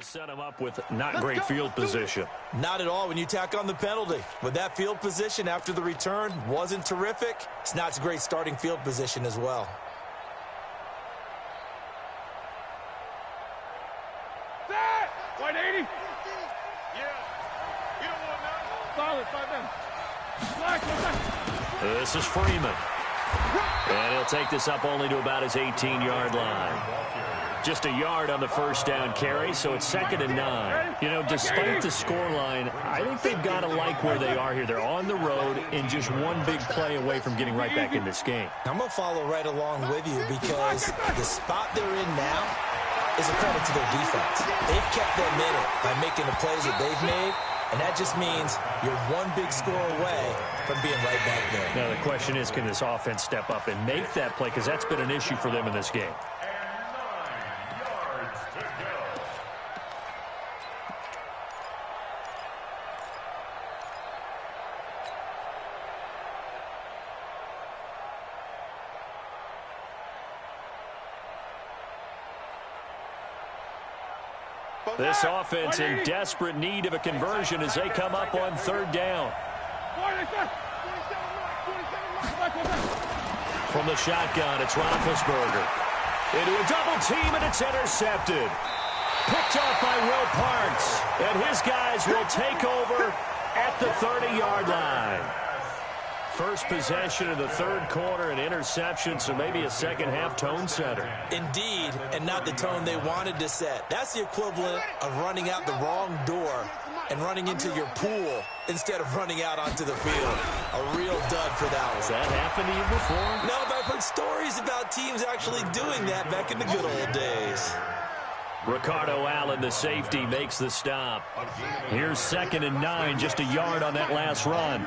Set him up with not great field position. Not at all when you tack on the penalty. With that field position after the return wasn't terrific, it's not a great starting field position as well. White 80. Yeah. You don't want that. Solid, 5 men. This is Freeman. And he'll take this up only to about his 18-yard line. Just a yard on the first down carry, so it's 2nd and 9. You know, despite the scoreline, I think they've got to like where they are here. They're on the road and just one big play away from getting right back in this game. I'm going to follow right along with you because the spot they're in now is a credit to their defense. They've kept them in it by making the plays that they've made, and that just means you're one big score away from being right back there. Now, the question is, can this offense step up and make that play? Because that's been an issue for them in this game. This offense in desperate need of a conversion as they come up on 3rd down. From the shotgun, it's Roethlisberger. Into a double team, and it's intercepted. Picked off by Will Parks. And his guys will take over at the 30-yard line. First possession of the 3rd quarter, an interception, so maybe a second-half tone setter. Indeed, and not the tone they wanted to set. That's the equivalent of running out the wrong door and running into your pool instead of running out onto the field. A real dud for that one. Has that happened to you before? No, but I've heard stories about teams actually doing that back in the good old days. Ricardo Allen, the safety, makes the stop. Here's 2nd and 9, just a yard on that last run.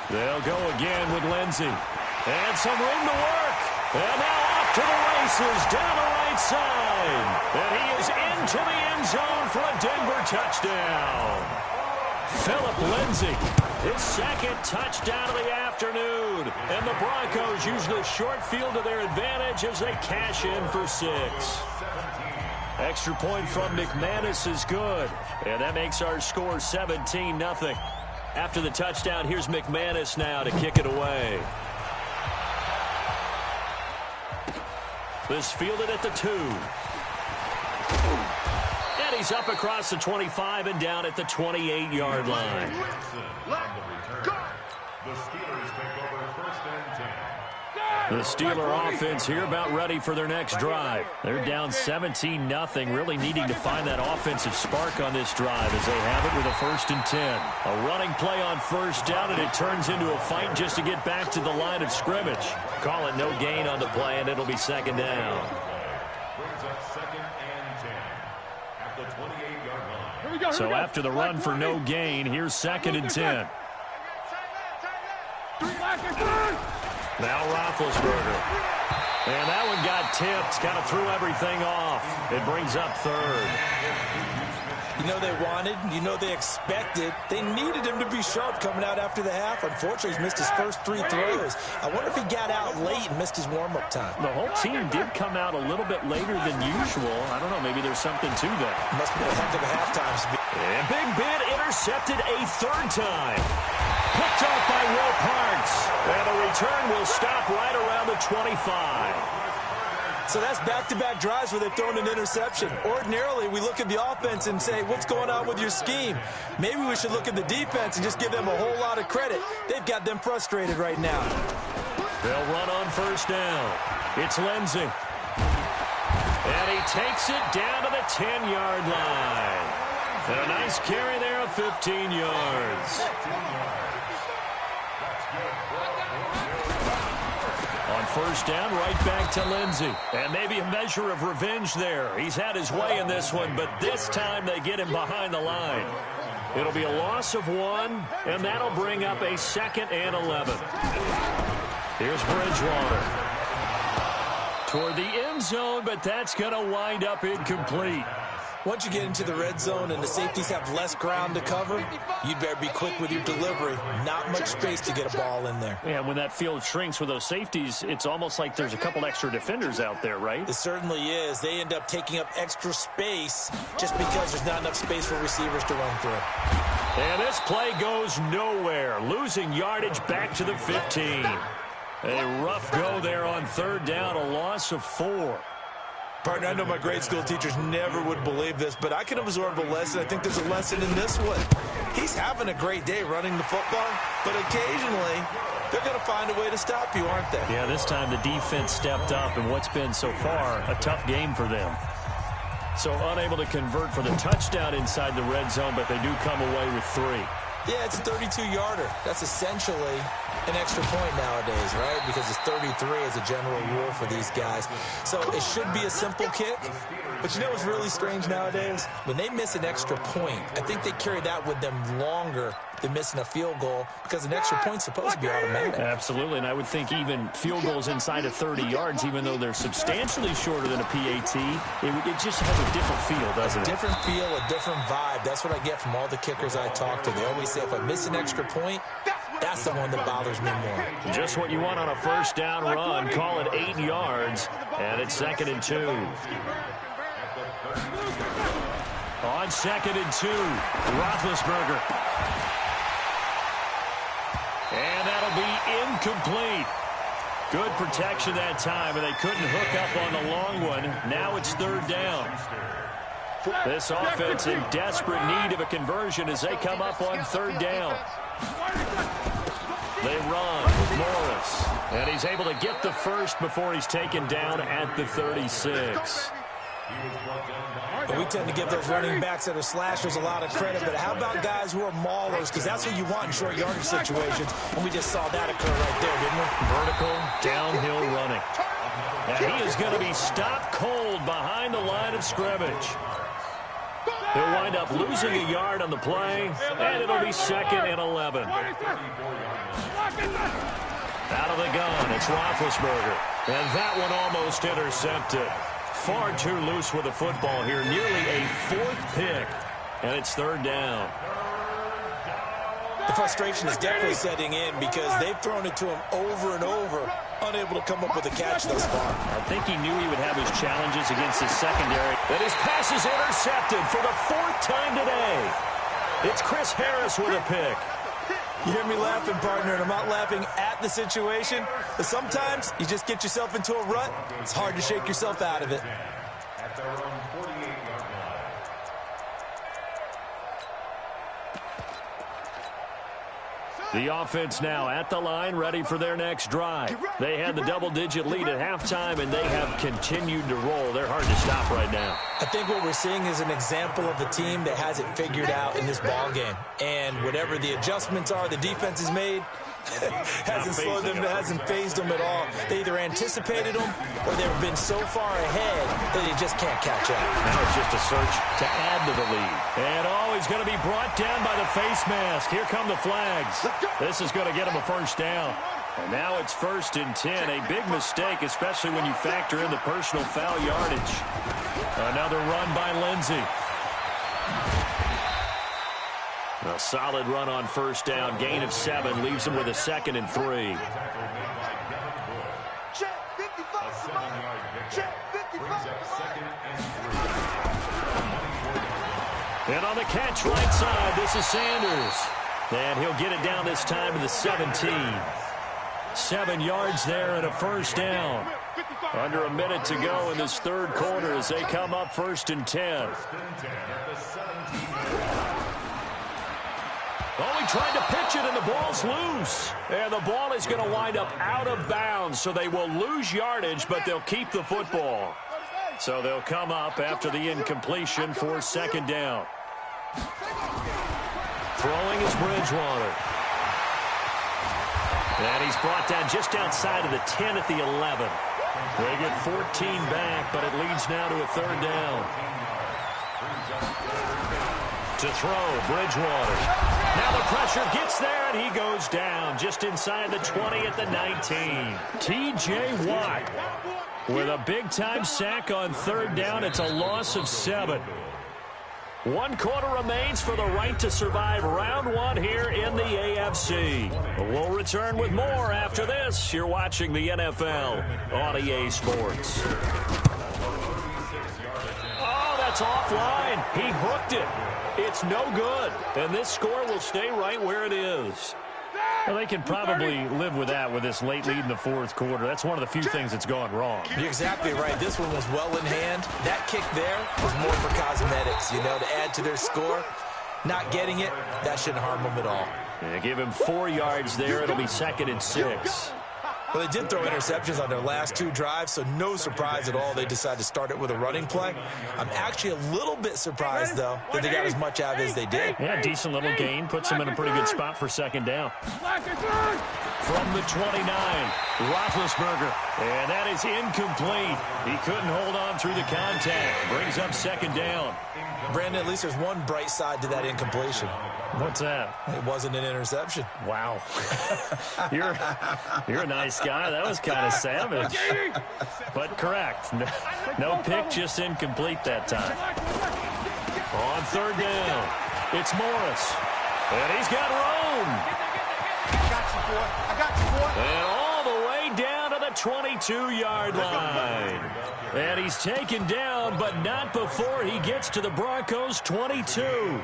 They'll go again with Lindsey. And some room to work. And now off to the races down the right side. And he is into the end zone for a Denver touchdown. Phillip Lindsay, his 2nd touchdown of the afternoon. And the Broncos use the short field to their advantage as they cash in for 6. Extra point from McManus is good. And that makes our score 17-0. After the touchdown, here's McManus now to kick it away. This fielded at the 2. And he's up across the 25 and down at the 28-yard line. The Steeler offense here about ready for their next drive. They're down 17-0, really needing to find that offensive spark on this drive as they have it with a 1st and 10. A running play on 1st down, and it turns into a fight just to get back to the line of scrimmage. Call it no gain on the play, and it'll be 2nd down. So after the run for no gain, here's 2nd and 10. Now Roethlisberger. And that one got tipped, kind of threw everything off. It brings up 3rd. You know they wanted, you know they expected. They needed him to be sharp coming out after the half. Unfortunately, he's missed his first 3 throws. I wonder if he got out late and missed his warm-up time. The whole team did come out a little bit later than usual. I don't know, maybe there's something to that. Must have been a heck of a halftime speed. And Big Ben intercepted a 3rd time. Picked off by Will Parks. And the return will stop right around the 25. So that's back-to-back drives where they've thrown an interception. Ordinarily, we look at the offense and say, what's going on with your scheme? Maybe we should look at the defense and just give them a whole lot of credit. They've got them frustrated right now. They'll run on 1st down. It's Lindsey. And he takes it down to the 10-yard line. And a nice carry there of 15 yards. On 1st down, right back to Lindsey. And maybe a measure of revenge there. He's had his way in this one, but this time they get him behind the line. It'll be a loss of 1, and that'll bring up a 2nd and 11. Here's Bridgewater. Toward the end zone, but that's going to wind up incomplete. Once you get into the red zone and the safeties have less ground to cover, you'd better be quick with your delivery. Not much space to get a ball in there. Yeah, when that field shrinks with those safeties, it's almost like there's a couple extra defenders out there, right? It certainly is. They end up taking up extra space just because there's not enough space for receivers to run through. And this play goes nowhere. Losing yardage back to the 15. A rough go there on third down, a loss of 4. Partner, I know my grade school teachers never would believe this, but I can absorb a lesson. I think there's a lesson in this one. He's having a great day running the football, but occasionally they're going to find a way to stop you, aren't they? Yeah, this time the defense stepped up in what's been so far a tough game for them. So unable to convert for the touchdown inside the red zone, but they do come away with 3. Yeah, it's a 32-yarder. That's essentially an extra point nowadays, right? Because it's 33 as a general rule for these guys. So it should be a simple kick. But you know what's really strange nowadays? When they miss an extra point, I think they carry that with them longer than missing a field goal because an extra point's supposed to be automatic. Absolutely, and I would think even field goals inside of 30 yards, even though they're substantially shorter than a PAT, it just has a different feel, doesn't it? A different feel, a different vibe. That's what I get from all the kickers I talk to. They always say if I miss an extra point, that's the one that bothers me more. Just what you want on a first down run. Call it 8 yards, and it's 2nd and 2. On 2nd and 2, Roethlisberger. And that'll be incomplete. Good protection that time, and they couldn't hook up on the long one. Now it's 3rd down. This offense in desperate need of a conversion as they come up on 3rd down. They run with Morris, and he's able to get the first before he's taken down at the 36. And we tend to give those running backs that are slashers a lot of credit, but how about guys who are maulers? Because that's what you want in short yardage situations, and we just saw that occur right there, didn't we? Vertical, downhill running. And he is going to be stopped cold behind the line of scrimmage. He'll wind up losing a yard on the play, and it'll be 2nd and 11. Out of the gun, it's Roethlisberger. And that one almost intercepted. Far too loose with the football here. Nearly a 4th pick. And it's 3rd down. The frustration is definitely setting in because they've thrown it to him over and over, unable to come up with a catch thus far. I think he knew he would have his challenges against his secondary. But his pass is intercepted for the 4th time today. It's Chris Harris with a pick. You hear me laughing, partner, and I'm not laughing at the situation, but sometimes you just get yourself into a rut. It's hard to shake yourself out of it. The offense now at the line, ready for their next drive. They had the double-digit lead at halftime, and they have continued to roll. They're hard to stop right now. I think what we're seeing is an example of a team that has it figured out in this ball game. And whatever the adjustments are the defense has made, hasn't slowed them, hasn't phased them at all. They either anticipated them or they've been so far ahead that they just can't catch up. Now it's just a search to add to the lead. And he's going to be brought down by the face mask. Here come the flags. This is going to get him a first down. And now it's 1st and 10. A big mistake, especially when you factor in the personal foul yardage. Another run by Lindsey. A solid run on first down. Gain of 7 leaves him with a 2nd and 3. And on the catch right side, this is Sanders. And he'll get it down this time to the 17. 7 yards there and a first down. Under a minute to go in this 3rd quarter as they come up 1st and 10. Oh, he tried to pitch it, and the ball's loose. And the ball is going to wind up out of bounds, so they will lose yardage, but they'll keep the football. So they'll come up after the incompletion for 2nd down. Throwing is Bridgewater. And he's brought down just outside of the 10 at the 11. They get 14 back, but it leads now to a 3rd down. To throw, Bridgewater. Now the pressure gets there, and he goes down just inside the 20 at the 19. T.J. Watt with a big-time sack on 3rd down. It's a loss of 7. 1 quarter remains for the right to survive round 1 here in the AFC. We'll return with more after this. You're watching the NFL on EA Sports. Oh, that's offline. He hooked it. It's no good. And this score will stay right where it is. Well, they can probably live with that with this late lead in the 4th quarter. That's one of the few things that's gone wrong. You're exactly right. This one was well in hand. That kick there was more for cosmetics, you know, to add to their score. Not getting it, that shouldn't harm them at all. Yeah, give him 4 yards there. It'll be 2nd and 6. Well, they did throw interceptions on their last 2 drives, so no surprise at all they decided to start it with a running play. I'm actually a little bit surprised, though, that they got as much out of it as they did. Yeah, decent little gain. Puts them in a pretty good spot for 2nd down. From the 29, Roethlisberger. And that is incomplete. He couldn't hold on through the contact. Brings up 2nd down. Brandon, at least there's one bright side to that incompletion. What's that? It wasn't an interception. Wow. You're a nice guy. That was kind of savage. But correct. No pick, just incomplete that time. On 3rd down, it's Morris. And he's got room. I got you, boy. I got you, boy. And all the way down to the 22-yard line. And he's taken down, but not before he gets to the Broncos' 22.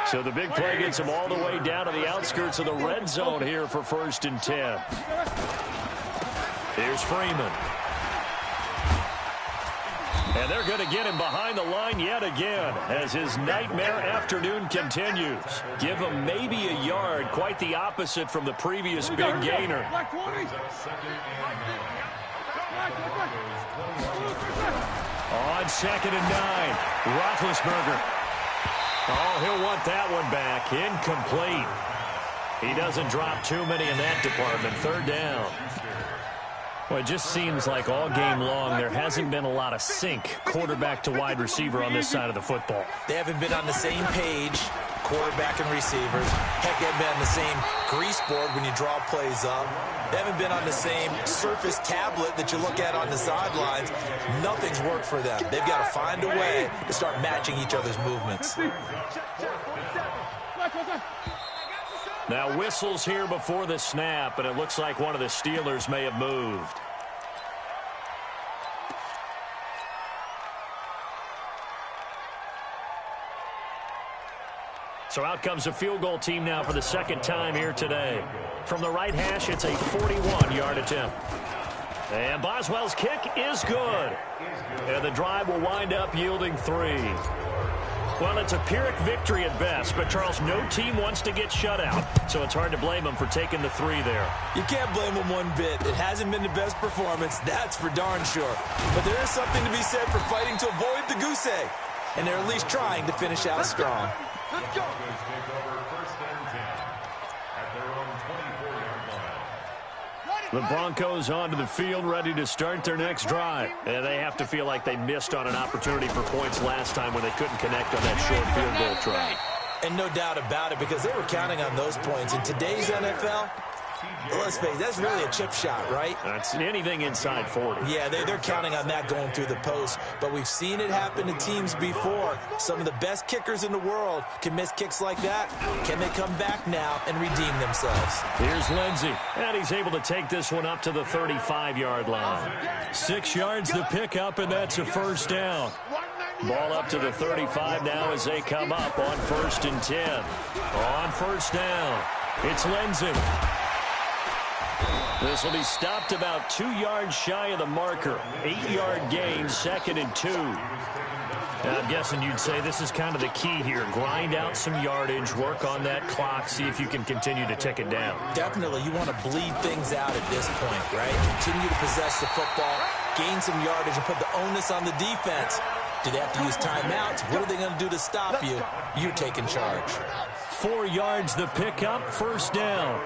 So the big play gets him all the way down to the outskirts of the red zone here for 1st and 10. Here's Freeman. And they're going to get him behind the line yet again as his nightmare afternoon continues. Give him maybe a yard, quite the opposite from the previous big gainer. On 2nd and 9, Roethlisberger. Oh, he'll want that one back. Incomplete. He doesn't drop too many in that department. 3rd down. Well, it just seems like all game long there hasn't been a lot of sync quarterback to wide receiver on this side of the football. They haven't been on the same page, quarterback and receivers. Heck, they haven't been on the same grease board when you draw plays up. They haven't been on the same surface tablet that you look at on the sidelines. Nothing's worked for them. They've got to find a way to start matching each other's movements. Now whistles here before the snap, and it looks like one of the Steelers may have moved. So out comes a field goal team now for the 2nd time here today. From the right hash, it's a 41-yard attempt. And Boswell's kick is good. And the drive will wind up yielding 3. Well, it's a Pyrrhic victory at best, but, Charles, no team wants to get shut out, so it's hard to blame them for taking the 3 there. You can't blame them one bit. It hasn't been the best performance, that's for darn sure. But there is something to be said for fighting to avoid the goose egg, and they're at least trying to finish out strong. Let's go. The Broncos onto the field ready to start their next drive. And they have to feel like they missed on an opportunity for points last time when they couldn't connect on that short field goal try. And no doubt about it, because they were counting on those points. In today's NFL, let's face it, that's really a chip shot, right? That's anything inside 40. Yeah, they're counting on that going through the post. But we've seen it happen to teams before. Some of the best kickers in the world can miss kicks like that. Can they come back now and redeem themselves? Here's Lindsey, and he's able to take this one up to the 35-yard line. 6 yards the pickup, and that's a 1st down. Ball up to the 35 now as they come up on 1st and 10. On 1st down, it's Lindsey. This will be stopped about 2 yards shy of the marker. 8-yard gain, 2nd and 2. Now, I'm guessing you'd say this is kind of the key here. Grind out some yardage, work on that clock, see if you can continue to tick it down. Definitely, you want to bleed things out at this point, right? Continue to possess the football, gain some yardage, and put the onus on the defense. Do they have to use timeouts? What are they going to do to stop you? You're taking charge. 4 yards the pickup, 1st down.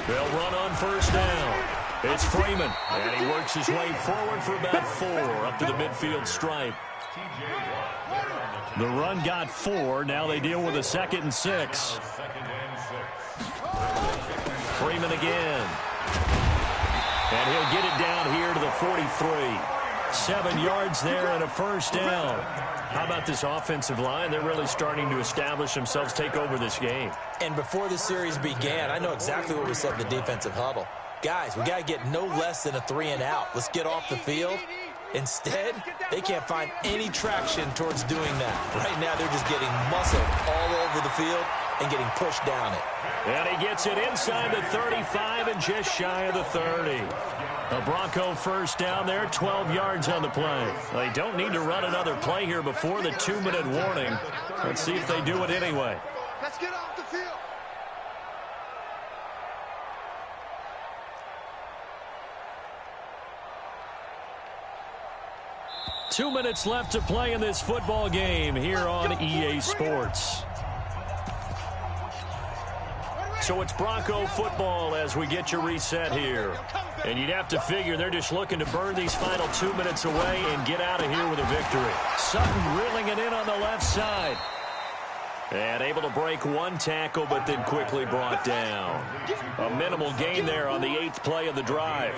They'll run on 1st down. It's Freeman, and he works his way forward for about 4 up to the midfield stripe. The run got 4. Now they deal with a 2nd and 6. Freeman again. And he'll get it down here to the 43. 7 yards there and a first down. How about this offensive line? They're really starting to establish themselves, take over this game. And before the series began, I know exactly what we said in the defensive huddle. Guys, we got to get no less than a 3-and-out. Let's get off the field. Instead, they can't find any traction towards doing that. Right now, they're just getting muscled all over the field and getting pushed down it. And he gets it inside the 35 and just shy of the 30. A Bronco first down there, 12 yards on the play. They don't need to run another play here before the 2-minute warning. Let's see if they do it anyway. Let's get off the field. 2 minutes left to play in this football game here on EA Sports. So it's Bronco football as we get you reset here. And you'd have to figure they're just looking to burn these final 2 minutes away and get out of here with a victory. Sutton reeling it in on the left side. And able to break one tackle, but then quickly brought down. A minimal gain there on the 8th play of the drive.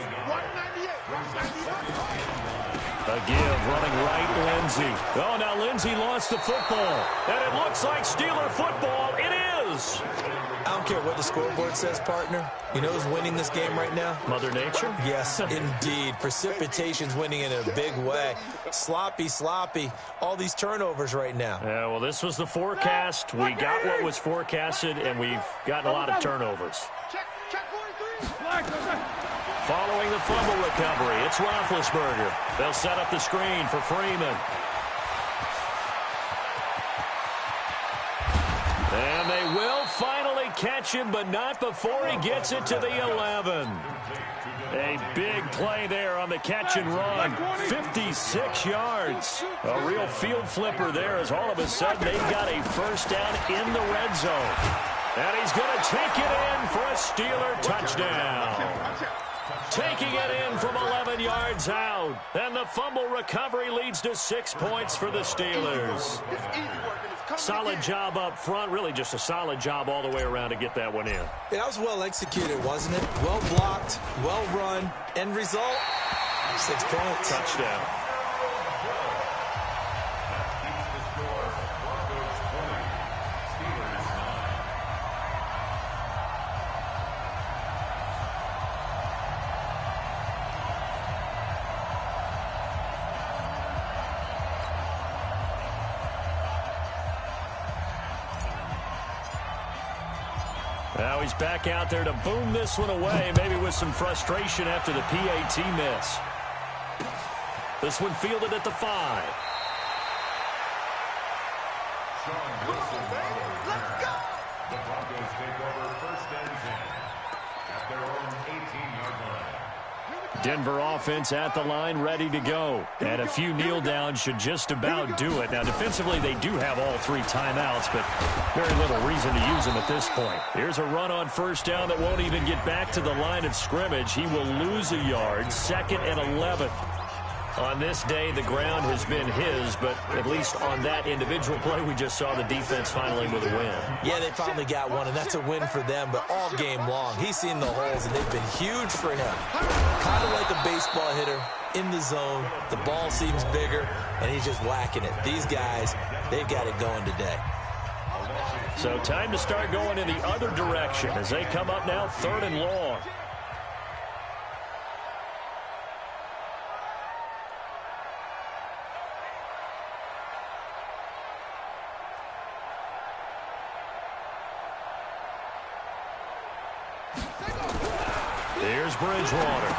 A give, running right, Lindsey. Oh, now Lindsey lost the football. And it looks like Steeler football. It is. I don't care what the scoreboard says, partner. You know who's winning this game right now? Mother Nature? Yes, indeed. Precipitation's winning in a big way. Sloppy, sloppy. All these turnovers right now. Yeah, well, this was the forecast. We got what was forecasted, and we've gotten a lot of turnovers. Check 43. Following the fumble recovery, it's Roethlisberger. They'll set up the screen for Freeman. And they will finally catch him, but not before he gets it to the 11. A big play there on the catch and run. 56 yards. A real field flipper there as all of a sudden they've got a first down in the red zone. And he's going to take it in for a Steeler touchdown. Taking it in from 11 yards out. And the fumble recovery leads to 6 points for the Steelers. Solid job up front. Really just a solid job all the way around to get that one in. Yeah, that was well executed, wasn't it? Well blocked, well run. End result, 6 points. Touchdown. Now he's back out there to boom this one away, maybe with some frustration after the PAT miss. This one fielded at the 5. The Broncos take over first and 10 at their own 18-yard line. Denver offense at the line, ready to go. And a few kneel downs should just about do it. Now, defensively, they do have all 3 timeouts, but very little reason to use them at this point. Here's a run on first down that won't even get back to the line of scrimmage. He will lose a yard, 2nd and 11. On this day, the ground has been his, but at least on that individual play, we just saw the defense finally with a win. Yeah, they finally got one, and that's a win for them, but all game long, he's seen the holes, and they've been huge for him. Kind of like a baseball hitter in the zone. The ball seems bigger, and he's just whacking it. These guys, they've got it going today. So time to start going in the other direction as they come up now 3rd and long. Here's Bridgewater.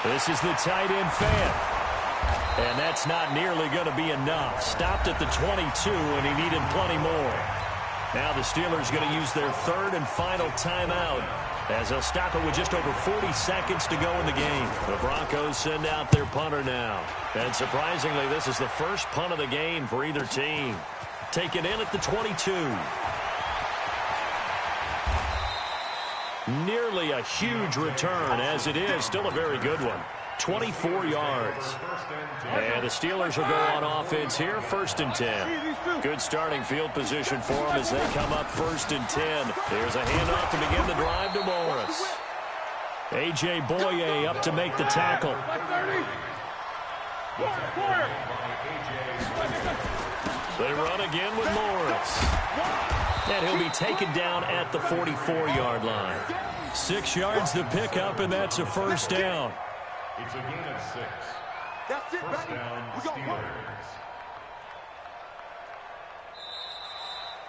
This is the tight end fan. And that's not nearly going to be enough. Stopped at the 22, and he needed plenty more. Now the Steelers going to use their 3rd and final timeout as they'll stop it with just over 40 seconds to go in the game. The Broncos send out their punter now. And surprisingly, this is the first punt of the game for either team. Taken in at the 22. Nearly a huge return, as it is. Still a very good one. 24 yards. And the Steelers will go on offense here, 1st and 10. Good starting field position for them as they come up 1st and 10. There's a handoff to begin the drive to Morris. A.J. Boye up to make the tackle. They run again with Morris. And he'll be taken down at the 44-yard line. 6 yards to pick up, and that's a first down. It's a gain of 6. That's it, First baby. down, We got Steelers. one.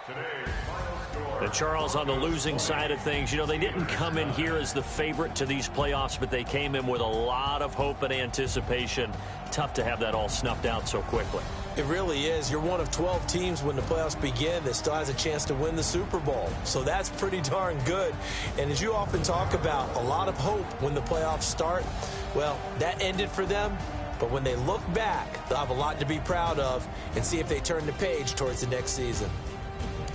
Today's final score. And Charles, on the losing side of things, you know, they didn't come in here as the favorite to these playoffs, but they came in with a lot of hope and anticipation. Tough to have that all snuffed out so quickly. It really is. You're one of 12 teams when the playoffs begin that still has a chance to win the Super Bowl. So that's pretty darn good. And as you often talk about, a lot of hope when the playoffs start. Well, that ended for them. But when they look back, they'll have a lot to be proud of and see if they turn the page towards the next season.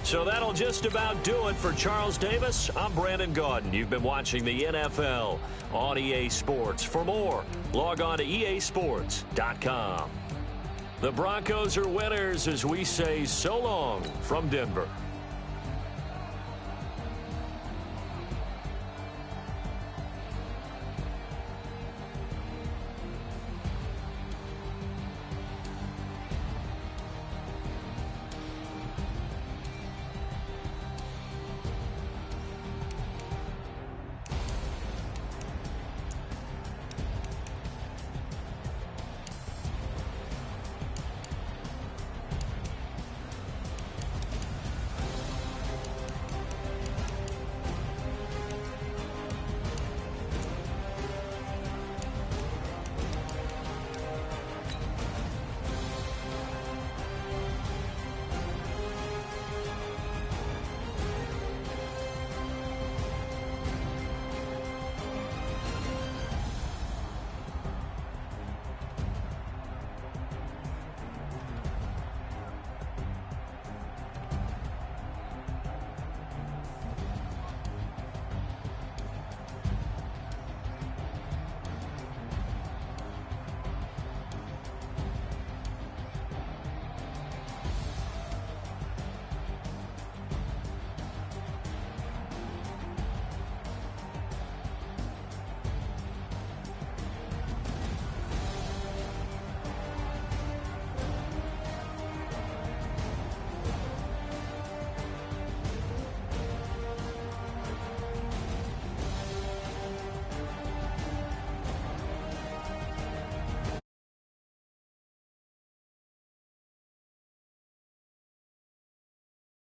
So that'll just about do it for Charles Davis. I'm Brandon Gaudin. You've been watching the NFL on EA Sports. For more, log on to easports.com. The Broncos are winners as we say so long from Denver.